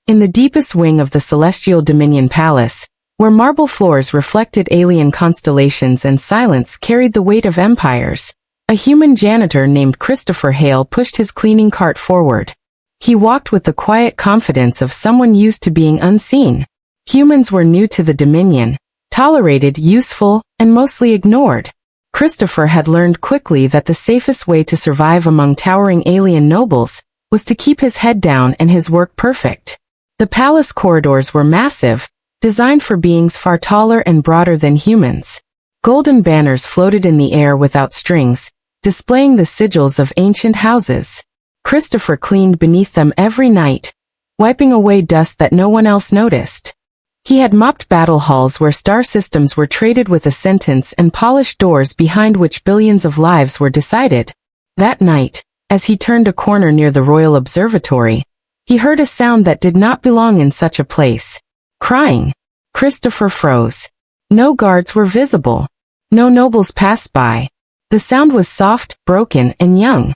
In the deepest wing of the Celestial Dominion Palace, where marble floors reflected alien constellations and silence carried the weight of empires, a human janitor named Christopher Hale pushed his cleaning cart forward. He walked with the quiet confidence of someone used to being unseen. Humans were new to the Dominion, tolerated, useful, and mostly ignored. Christopher had learned quickly that the safest way to survive among towering alien nobles was to keep his head down and his work perfect. The palace corridors were massive, designed for beings far taller and broader than humans. Golden banners floated in the air without strings, displaying the sigils of ancient houses. Christopher cleaned beneath them every night, wiping away dust that no one else noticed. He had mopped battle halls where star systems were traded with a sentence and polished doors behind which billions of lives were decided. That night, as he turned a corner near the Royal Observatory, he heard a sound that did not belong in such a place. Crying. Christopher froze. No guards were visible. No nobles passed by. The sound was soft, broken, and young.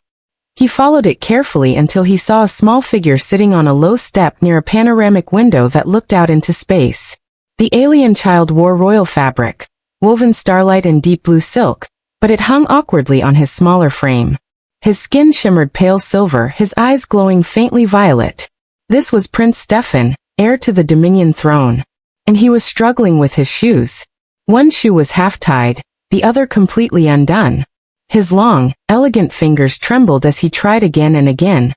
He followed it carefully until he saw a small figure sitting on a low step near a panoramic window that looked out into space. The alien child wore royal fabric, woven starlight and deep blue silk, but it hung awkwardly on his smaller frame. His skin shimmered pale silver, his eyes glowing faintly violet. This was Prince Steffan, heir to the Dominion throne. And he was struggling with his shoes. One shoe was half-tied, the other completely undone. His long, elegant fingers trembled as he tried again and again,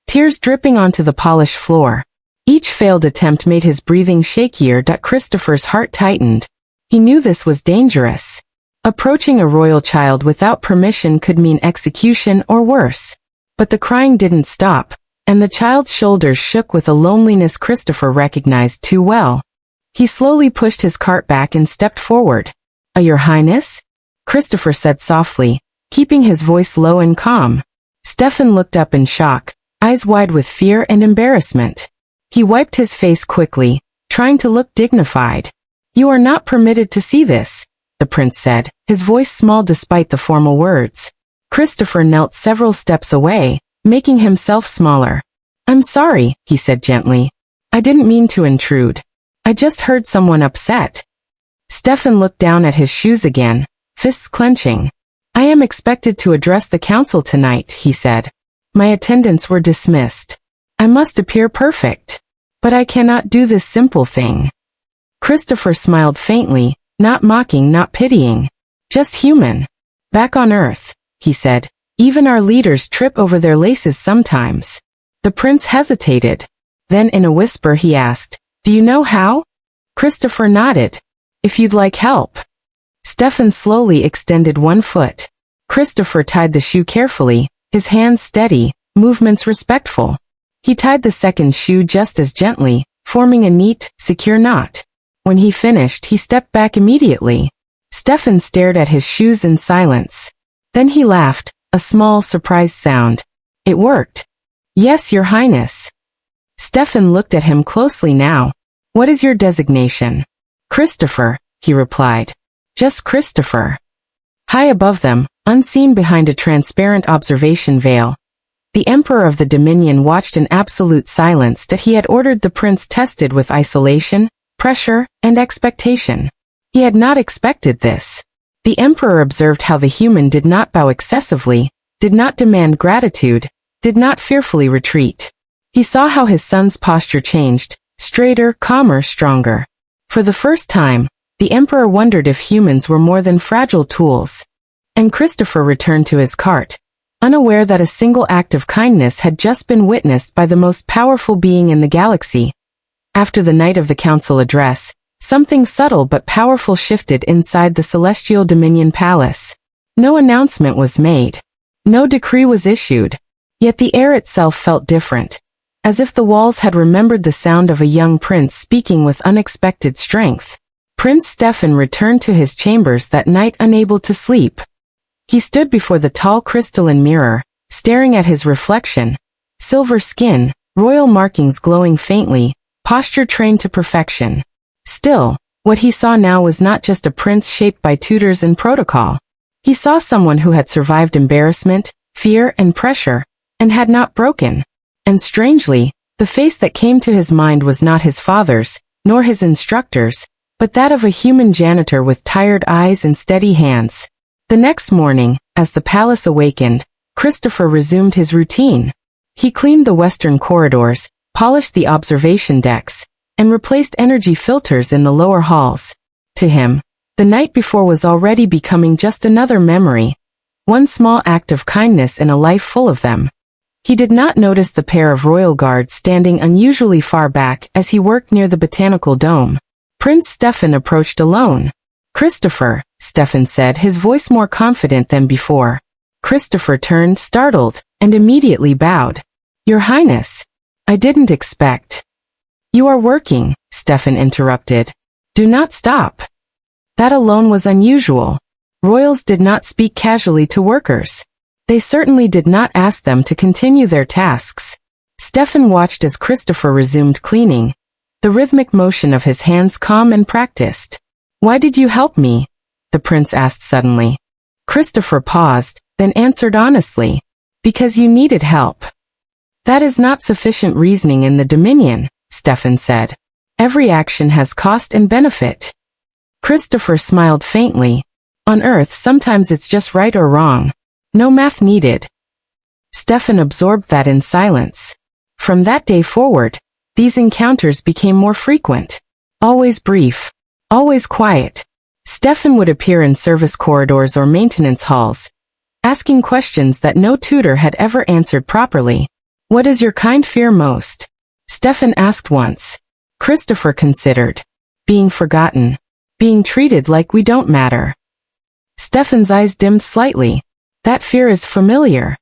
tears dripping onto the polished floor. Each failed attempt made his breathing shakier. Christopher's heart tightened. He knew this was dangerous. Approaching a royal child without permission could mean execution or worse. But the crying didn't stop, and the child's shoulders shook with a loneliness Christopher recognized too well. He slowly pushed his cart back and stepped forward. "Your Highness?" Christopher said softly, keeping his voice low and calm. Steffan looked up in shock, eyes wide with fear and embarrassment. He wiped his face quickly, trying to look dignified. "You are not permitted to see this," the prince said, his voice small despite the formal words. Christopher knelt several steps away, making himself smaller. "I'm sorry," he said gently. "I didn't mean to intrude. I just heard someone upset." Steffan looked down at his shoes again, fists clenching. "I am expected to address the council tonight," he said. "My attendants were dismissed. I must appear perfect. But I cannot do this simple thing." Christopher smiled faintly, not mocking, not pitying. "Just human. Back on Earth," he said. "Even our leaders trip over their laces sometimes." The prince hesitated. Then in a whisper he asked, "Do you know how?" Christopher nodded. "If you'd like help." Steffan slowly extended one foot. Christopher tied the shoe carefully, his hands steady, movements respectful. He tied the second shoe just as gently, forming a neat, secure knot. When he finished, he stepped back immediately. Steffan stared at his shoes in silence. Then he laughed, a small, surprised sound. "It worked." "Yes, Your Highness." Steffan looked at him closely now. "What is your designation?" "Christopher," he replied. "Just Christopher." High above them, unseen behind a transparent observation veil, the Emperor of the Dominion watched in absolute silence that he had ordered the prince tested with isolation, pressure, and expectation. He had not expected this. The Emperor observed how the human did not bow excessively, did not demand gratitude, did not fearfully retreat. He saw how his son's posture changed, straighter, calmer, stronger. For the first time, the Emperor wondered if humans were more than fragile tools. And Christopher returned to his cart, unaware that a single act of kindness had just been witnessed by the most powerful being in the galaxy. After the night of the council address, something subtle but powerful shifted inside the Celestial Dominion Palace. No announcement was made. No decree was issued. Yet the air itself felt different, as if the walls had remembered the sound of a young prince speaking with unexpected strength. Prince Steffan returned to his chambers that night unable to sleep. He stood before the tall crystalline mirror, staring at his reflection. Silver skin, royal markings glowing faintly, posture trained to perfection. Still, what he saw now was not just a prince shaped by tutors and protocol. He saw someone who had survived embarrassment, fear, and pressure, and had not broken. And strangely, The face that came to his mind was not his father's, nor his instructor's, but that of a human janitor with tired eyes and steady hands. The next morning, as the palace awakened, Christopher resumed his routine. He cleaned the western corridors, polished the observation decks, and replaced energy filters in the lower halls. To him, the night before was already becoming just another memory, one small act of kindness in a life full of them. He did not notice the pair of royal guards standing unusually far back as he worked near the botanical dome. Prince Steffan approached alone. "Christopher," Steffan said, his voice more confident than before. Christopher turned, startled, and immediately bowed. "Your Highness. I didn't expect." "You are working," Steffan interrupted. "Do not stop." That alone was unusual. Royals did not speak casually to workers. They certainly did not ask them to continue their tasks. Steffan watched as Christopher resumed cleaning, the rhythmic motion of his hands calm and practiced. "Why did you help me?" the prince asked suddenly. Christopher paused, then answered honestly. "Because you needed help." "That is not sufficient reasoning in the Dominion," Steffan said. "Every action has cost and benefit." Christopher smiled faintly. "On Earth sometimes it's just right or wrong. No math needed." Steffan absorbed that in silence. From that day forward, these encounters became more frequent. Always brief. Always quiet. Steffan would appear in service corridors or maintenance halls, asking questions that no tutor had ever answered properly. "What does your kind fear most?" Steffan asked once. Christopher considered. "Being forgotten. Being treated like we don't matter." Steffan's eyes dimmed slightly. "That fear is familiar."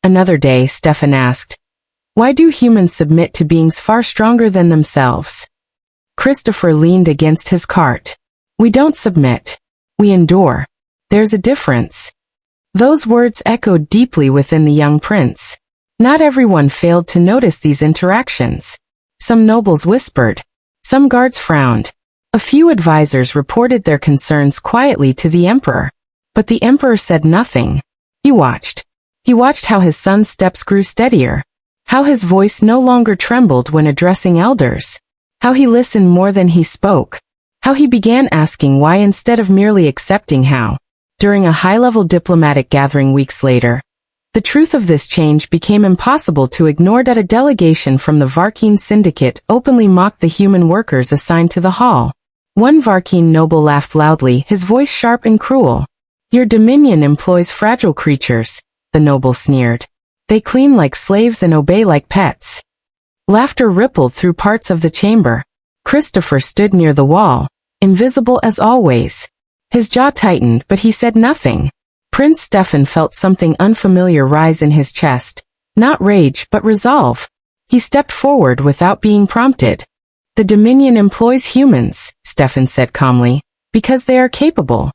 Another day, Steffan asked, "Why do humans submit to beings far stronger than themselves?" Christopher leaned against his cart. "We don't submit. We endure. There's a difference." Those words echoed deeply within the young prince. Not everyone failed to notice these interactions. Some nobles whispered. Some guards frowned. A few advisors reported their concerns quietly to the emperor. But the emperor said nothing. He watched. He watched how his son's steps grew steadier. How his voice no longer trembled when addressing elders. How he listened more than he spoke. How he began asking why instead of merely accepting how. During a high-level diplomatic gathering weeks later, the truth of this change became impossible to ignore. That a delegation from the Varkeen syndicate openly mocked the human workers assigned to the hall. One Varkeen noble laughed loudly, his voice sharp and cruel. "Your dominion employs fragile creatures," the noble sneered. "They clean like slaves and obey like pets." Laughter rippled through parts of the chamber. Christopher stood near the wall, invisible as always. His jaw tightened, but he said nothing. Prince Steffan felt something unfamiliar rise in his chest. Not rage, but resolve. He stepped forward without being prompted. "The Dominion employs humans," Steffan said calmly, "because they are capable."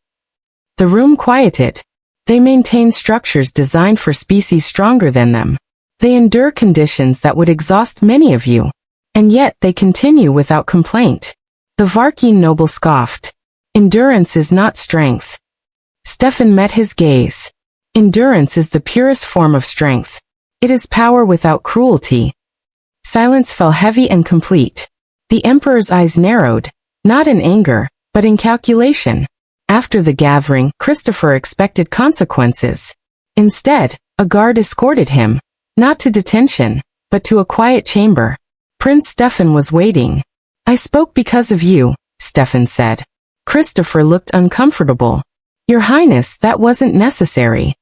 The room quieted. They maintain structures designed for species stronger than them. They endure conditions that would exhaust many of you. And yet they continue without complaint. The Varkeen noble scoffed. "Endurance is not strength." Steffan met his gaze. "Endurance is the purest form of strength. It is power without cruelty." Silence fell heavy and complete. The emperor's eyes narrowed, not in anger, but in calculation. After the gathering, Christopher expected consequences. Instead, a guard escorted him, not to detention, but to a quiet chamber. Prince Steffan was waiting. "I spoke because of you," Steffan said. Christopher looked uncomfortable. "Your Highness, that wasn't necessary."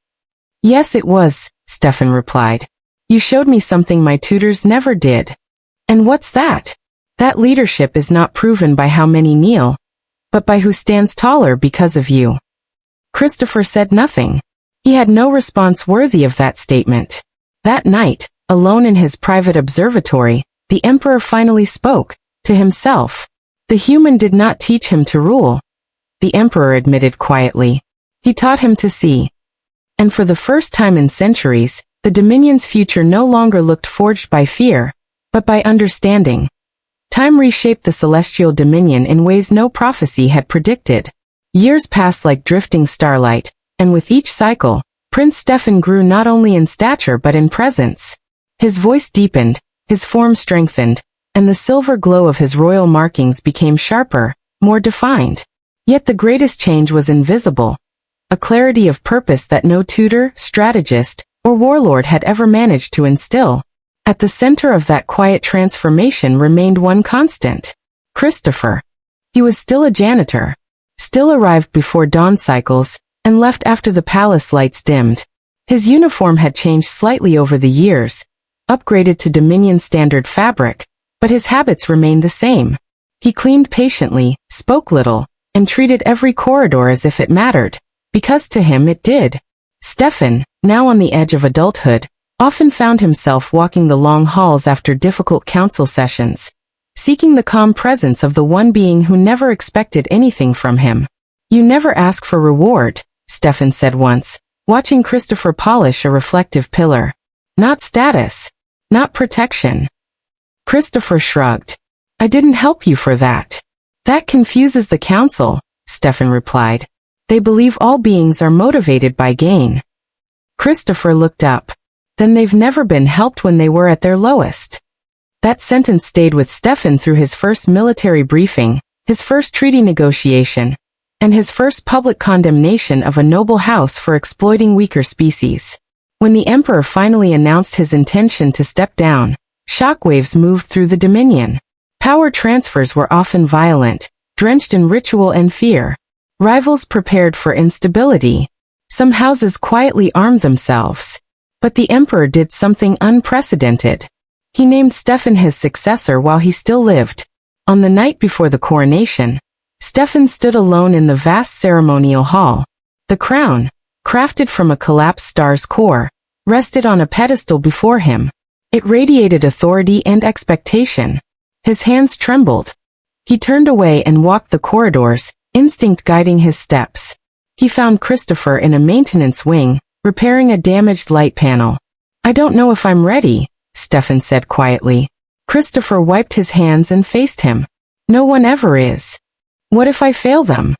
"Yes, it was," Steffan replied. "You showed me something my tutors never did." "And what's that?" "That leadership is not proven by how many kneel, but by who stands taller because of you." Christopher said nothing. He had no response worthy of that statement. That night, alone in his private observatory, the emperor finally spoke, to himself. The human did not teach him to rule, the emperor admitted quietly. He taught him to see. And for the first time in centuries, the Dominion's future no longer looked forged by fear, but by understanding. Time reshaped the celestial dominion in ways no prophecy had predicted. Years passed like drifting starlight, and with each cycle, Prince Steffan grew not only in stature but in presence. His voice deepened, His form strengthened, and the silver glow of his royal markings became sharper, more defined. Yet the greatest change was invisible, a clarity of purpose that no tutor, strategist, or warlord had ever managed to instill. At the center of that quiet transformation remained one constant: Christopher. He was still a janitor, still arrived before dawn cycles, and left after the palace lights dimmed. His uniform had changed slightly over the years, upgraded to Dominion standard fabric, but his habits remained the same. He cleaned patiently, spoke little, and treated every corridor as if it mattered, because to him it did. Steffan, now on the edge of adulthood, often found himself walking the long halls after difficult council sessions, seeking the calm presence of the one being who never expected anything from him. "You never ask for reward," Steffan said once, watching Christopher polish a reflective pillar. "Not status. Not protection." Christopher shrugged. "I didn't help you for that." "That confuses the council," Steffan replied. "They believe all beings are motivated by gain." Christopher looked up. "Then they've never been helped when they were at their lowest." That sentence stayed with Steffan through his first military briefing, his first treaty negotiation, and his first public condemnation of a noble house for exploiting weaker species. When the Emperor finally announced his intention to step down, shockwaves moved through the Dominion. Power transfers were often violent, drenched in ritual and fear. Rivals prepared for instability. Some houses quietly armed themselves. But the Emperor did something unprecedented. He named Steffan his successor while he still lived. On the night before the coronation, Steffan stood alone in the vast ceremonial hall. The crown, crafted from a collapsed star's core, rested on a pedestal before him. It radiated authority and expectation. His hands trembled. He turned away and walked the corridors, instinct guiding his steps. He found Christopher in a maintenance wing, repairing a damaged light panel. "I don't know if I'm ready," Steffan said quietly. Christopher wiped his hands and faced him. "No one ever is." "What if I fail them?"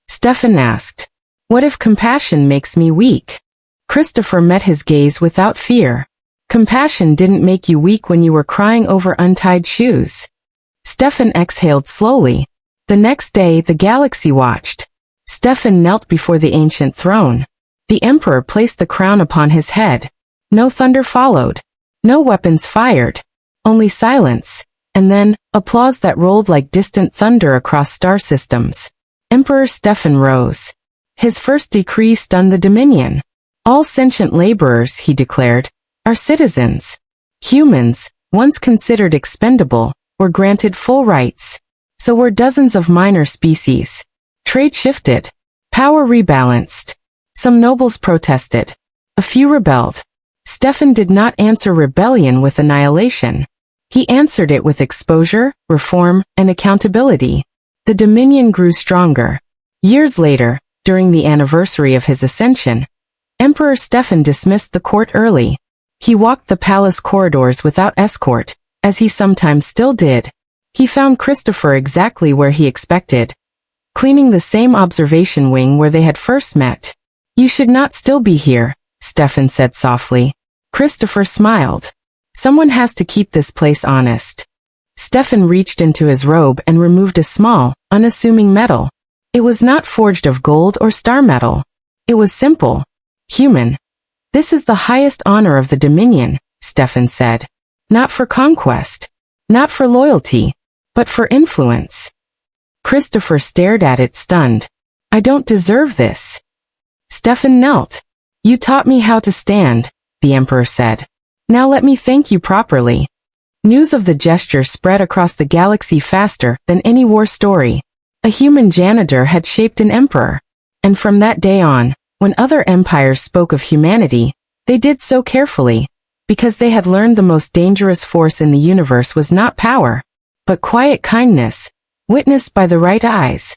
Steffan asked. "What if compassion makes me weak?" Christopher met his gaze without fear. "Compassion didn't make you weak when you were crying over untied shoes." Steffan exhaled slowly. The next day the galaxy watched. Steffan knelt before the ancient throne. The Emperor placed the crown upon his head. No thunder followed. No weapons fired. Only silence, and then, applause that rolled like distant thunder across star systems. Emperor Steffan rose. His first decree stunned the Dominion. "All sentient laborers," he declared, "are citizens." Humans, once considered expendable, were granted full rights. So were dozens of minor species. Trade shifted. Power rebalanced. Some nobles protested. A few rebelled. Steffan did not answer rebellion with annihilation. He answered it with exposure, reform, and accountability. The Dominion grew stronger. Years later, during the anniversary of his ascension, Emperor Steffan dismissed the court early. He walked the palace corridors without escort, as he sometimes still did. He found Christopher exactly where he expected, cleaning the same observation wing where they had first met. "You should not still be here," Steffan said softly. Christopher smiled. "Someone has to keep this place honest." Steffan reached into his robe and removed a small, unassuming medal. It was not forged of gold or star metal. It was simple. Human. "This is the highest honor of the Dominion," Steffan said. "Not for conquest. Not for loyalty. But for influence." Christopher stared at it stunned. "I don't deserve this." Steffan knelt. "You taught me how to stand," the Emperor said. "Now let me thank you properly." News of the gesture spread across the galaxy faster than any war story. A human janitor had shaped an emperor. And from that day on, when other empires spoke of humanity, they did so carefully, because they had learned the most dangerous force in the universe was not power, but quiet kindness, witnessed by the right eyes.